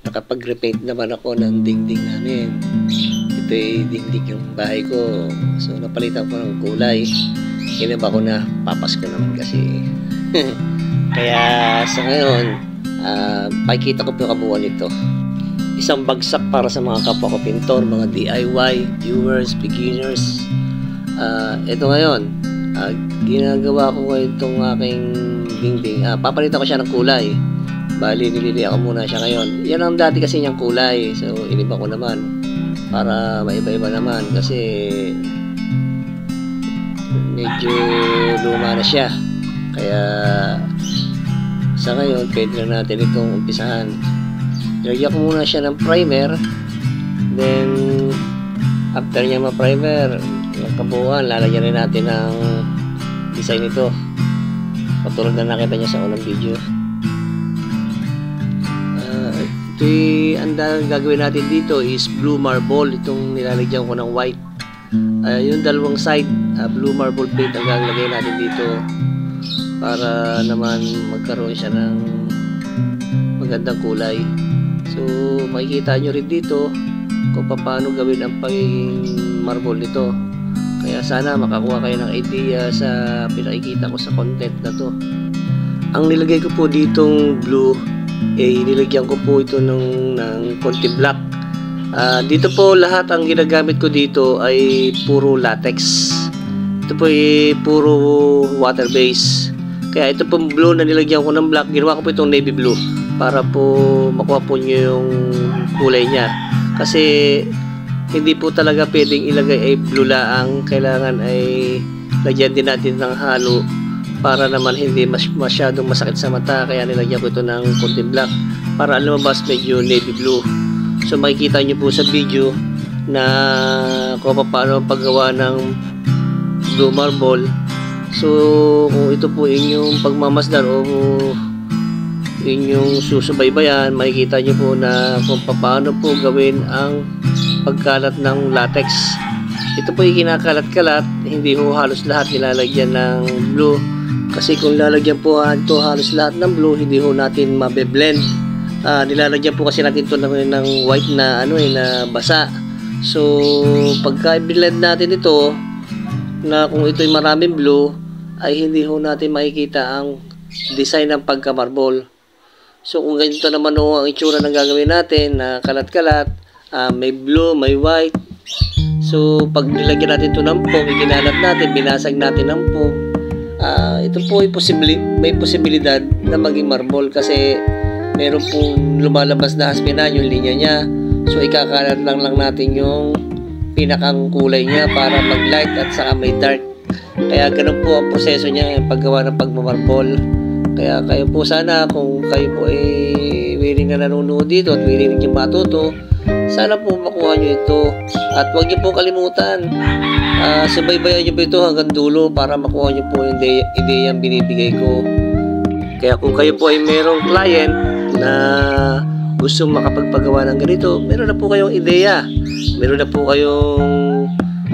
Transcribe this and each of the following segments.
nakapag-repaint naman ako ng dingding namin. Ito ay dingding yung bahay ko. So napalitan ko ng kulay. Kinaba ko na, papasko naman kasi. Kaya sa ngayon, pakikita ko po yung kabuuan nito. Isang bagsak para sa mga kapwa ko pintor, mga DIY, viewers, beginners. Ito ngayon, ginagawa ko ngayon itong aking dingding. Papalitan ko siya ng kulay. Bali, nililiya ko muna siya ngayon. Yan ang dati kasi niyang kulay. So, iniba ko naman para maiba-iba naman kasi medyo luma na siya. Kaya sa ngayon, pwede na natin itong umpisahan. Nilagyan ko muna siya ng primer. Then, after niya ma-primer, yung kabuuan, lalagyan rin natin ng design nito. Patulad na nakita niya sa unang video. Ang gagawin natin dito is blue marble. Itong nilalagyan ko ng white. Yung dalawang side, blue marble plate ang gagawin natin dito para naman magkaroon siya ng magandang kulay. So makikita nyo rin dito kung paano gawin ang pagiging marble nito. Kaya sana makakuha kayo ng idea sa pinakikita ko sa content na to. Ang nilagay ko po ditong blue, nilagyan ko po ito ng konti black. Dito po lahat ang ginagamit ko dito ay puro latex. Ito po ay puro water base. Kaya ito pong blue na nilagyan ko ng black, ginawa ko po itong navy blue para po makuha po nyo yung kulay niya. Kasi hindi po talaga pwedeng ilagay ay blue laang. Kailangan ay lagyan din natin ng halo para naman hindi masyadong masakit sa mata. Kaya nilagyan ko ito ng konti black para lumabas medyo navy blue. So makikita nyo po sa video na kung paano paggawa ng blue marble. So kung ito po inyong pagmamasdan o inyong susubaybayan, makikita nyo po na kung paano po gawin ang pagkalat ng latex. Ito po yung kinakalat-kalat, hindi ho halos lahat nilalagyan ng blue. Kasi kung lalagyan po ito halos lahat ng blue, hindi ho natin mabe-blend. Nilalagyan po kasi natin ito ng white na na basa. So pagka i-blend natin ito na kung ito ay maraming blue, ay hindi ho natin makikita ang design ng pagka-marble. So kung ganito naman ho ang itsura ng gagawin natin na kalat-kalat, may blue, may white. So pag nilagyan natin ito ng foam, ikinalat natin, binasag natin ng foam, ito po ay may posibilidad na maging marble kasi meron pong lumalabas na haspinan yung linya niya. So ikakalat lang natin yung pinakang kulay niya para mag-light at saka may dark. Kaya ganun po ang proseso niya, yung paggawa ng pagmamarbol. Kaya kayo po sana, kung kayo po ay willing na nanonood dito at willing nyo matuto, sana po makuha nyo ito. At huwag nyo po kalimutan, subaybayan nyo po ito hanggang dulo para makuha nyo po yung ideyang binibigay ko. Kaya kung kayo po ay merong client na gustong makapagpagawa ng ganito, meron na po kayong ideya, meron na po kayong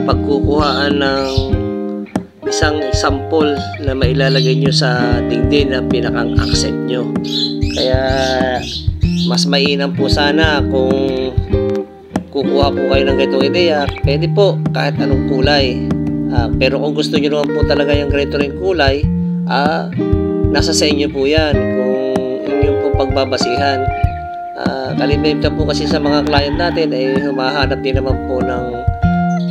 pagkukuhaan ng isang sample na mailalagay nyo sa dingding na pinakang accent nyo. Kaya mas mainam po sana kung kukuha po kayo ng ganitong ideya, pwede po kahit anong kulay. Pero kung gusto nyo naman po talaga yung ganito rin kulay, nasa sa inyo po yan kung inyong po pagbabasihan. Kalimitan po kasi sa mga client natin ay humahanap din naman po ng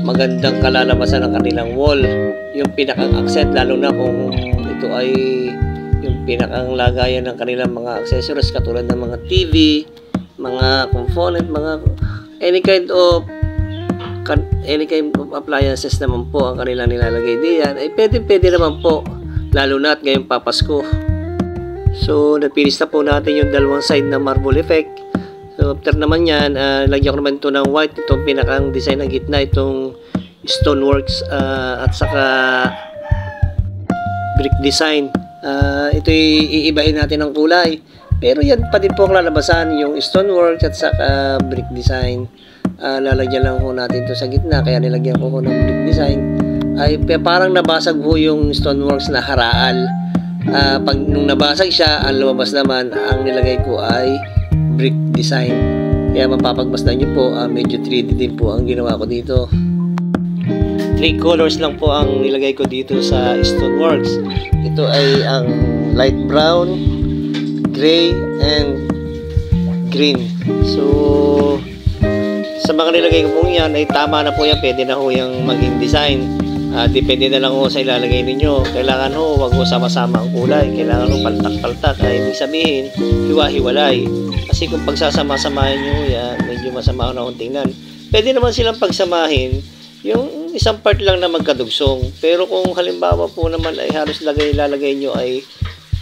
magandang kalalabasan ng kanilang wall, yung pinakang accent, lalo na kung ito ay yung pinakang lagayan ng kanilang mga accessories katulad ng mga TV, mga component, mga any kind of appliances naman po ang kanilang nilalagay diyan, ay pwede naman po, lalo na at ngayong papasko. So napilis na po natin yung dalawang side na marble effect. So after naman yan, lagyan ko naman ito ng white, itong pinakang design ng gitna, itong stoneworks at saka brick design. Ito iibahin natin ng kulay, pero yan pa din po ang lalabasan, yung stoneworks at saka brick design. Lalagyan lang po natin ito sa gitna, kaya nilagyan ko ng brick design. Ay parang nabasag po yung stoneworks na haraal. Pag nung nabasag siya, ang lumabas naman, ang nilagay ko ay brick design. Kaya mapapagbasdan nyo po, medyo 3D din po ang ginawa ko dito. 3 colors lang po ang nilagay ko dito sa Stoneworks. Ito ay ang light brown, gray, and green. So sa mga nilagay ko po yan ay tama na po yan, pwede na ho yung maging design. Depende na lang ho sa ilalagay ninyo. Kailangan ho, wag ho sama-sama ang kulay. Kailangan ho paltak-paltak. Ay ibig sabihin, hiwa-hiwalay. Kasi kung pagsasama-samahin nyo yan, medyo masama na akong tingnan. Pwede naman silang pagsamahin yung isang part lang na magkadugsong. Pero kung halimbawa po naman ay halos ilalagay nyo ay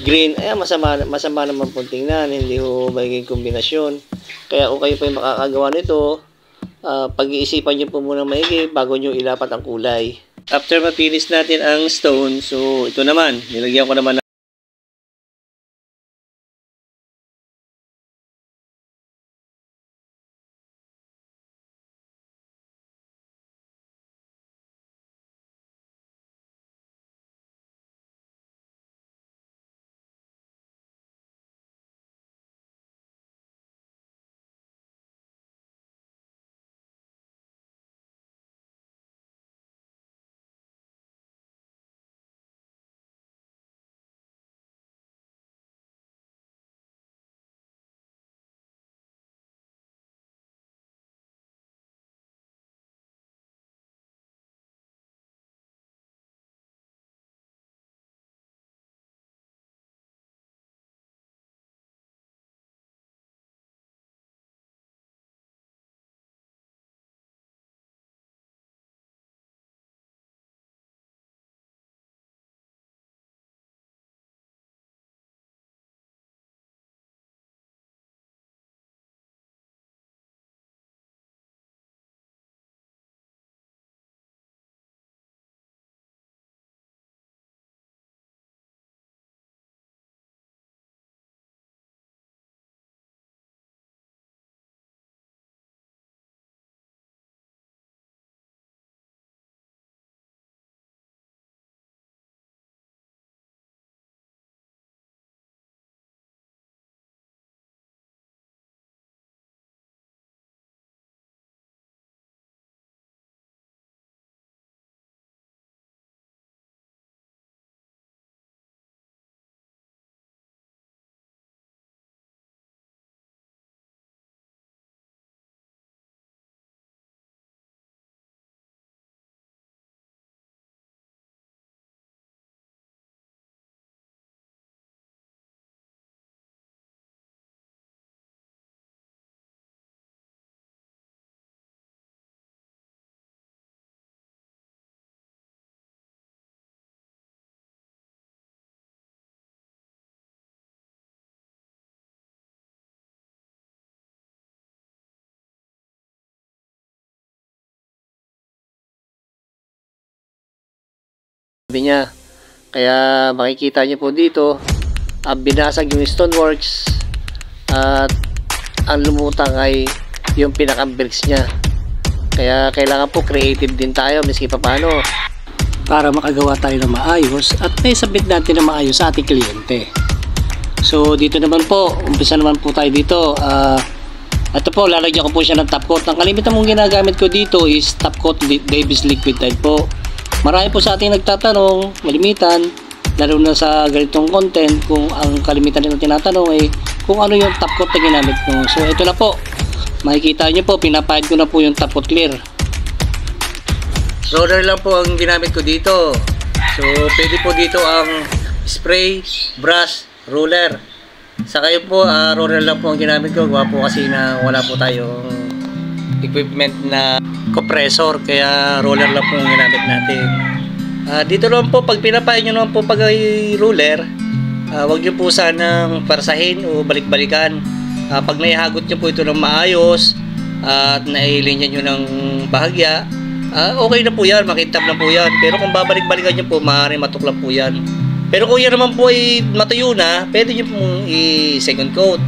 green, ay masama naman po tingnan. Hindi ho magiging kombinasyon. Kaya kung kayo po yung makakagawa nito, pag-iisipan nyo po muna maigi bago nyo ilapat ang kulay. After mapinis natin ang stone, so ito naman, nilagyan ko naman sabi niya. Kaya makikita niyo po dito, binasag yung Stoneworks at ang lumutang ay yung pinaka-bricks niya. Kaya kailangan po creative din tayo miski papaano para makagawa tayo ng maayos at may submit natin na maayos sa ating kliyente. So dito naman po, umpisa naman po tayo dito. Ito po, lalagyan ko po siya ng top coat. Ang kalimitan mong ginagamit ko dito is top coat Davis liquid type po. Marami po sa ating nagtatanong, malimitan, lalo na sa ganitong content, kung ang kalimitan nila tinatanong ay kung ano yung top coat na ginamit mo. So ito na po, makikita nyo po, pinapahid ko na po yung top coat clear. Roller lang po ang ginamit ko dito. So pwede po dito ang spray, brush, roller. Sa kayo po, roller lang po ang ginamit ko. Gawa po kasi na wala po tayong equipment na compressor, kaya roller lang po ang ginamit natin. Dito naman po, pag pinapahid nyo naman po pag roller, wag nyo po sanang parsahin o balik-balikan. Pag naihagot nyo po ito ng maayos at nailinya nyo ng bahagya, okay na po yan, makintab na po yan. Pero kung babalik-balikan nyo po, maaaring matuklap po yan. Pero kung yan naman po ay matuyo na, pwede nyo pong i-second coat.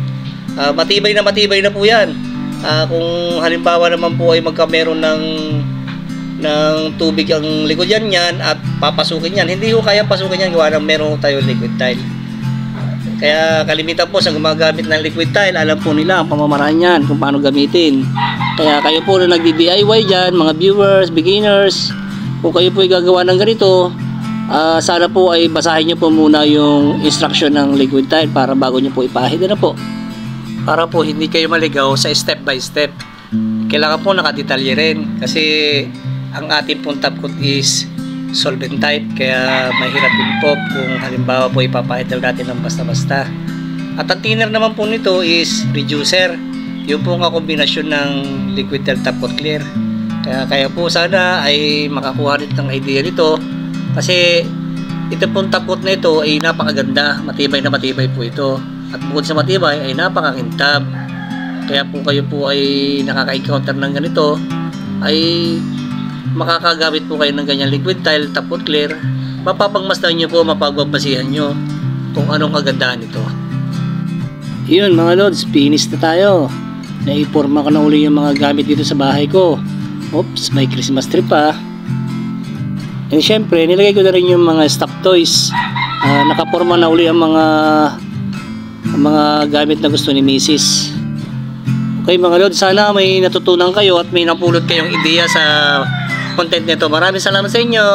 Matibay na po yan. Kung halimbawa naman po ay meron ng tubig ang likod yan at papasukin yan, hindi ko kaya pasukin yan gawa ng meron tayo liquid tile. Kaya kalimitan po sa gumagamit ng liquid tile, alam po nila ang pamamaraan yan, kung paano gamitin. Kaya kayo po na nagdi-DIY dyan, mga viewers, beginners, kung kayo po ay gagawa ng ganito, sana po ay basahin nyo po muna yung instruction ng liquid tile para bago nyo po ipahid na po. Para po hindi kayo maligaw sa step by step. Kailangan po nakadetalye rin kasi ang ating pong top coat is solvent type, kaya mahirap din po kung halimbawa po ipapahid natin ng basta-basta. At ang thinner naman po nito is reducer, yung pong kakombinasyon ng liquid tile top coat clear. Kaya po sana ay makakuha rin ng idea nito kasi ito pong top coat na ito ay napakaganda, matibay na matibay po ito, at bukod sa matibay ay napakakintab. Kaya po kayo po ay nakaka-encounter ng ganito ay makakagamit po kayo ng ganyan liquid tile top coat clear, mapapagmasdan nyo po, mapagbabasihan nyo kung anong kagandahan nito. Yun mga lods, finish na tayo. Naiporma ko na uli yung mga gamit dito sa bahay ko. Oops, may Christmas tree pa. And syempre nilagay ko na rin yung mga stock toys. Nakaporma na uli ang mga gamit na gusto ni Mrs. Okay mga lods, sana may natutunan kayo at may napulot kayong ideya sa content nito. Maraming salamat sa inyo.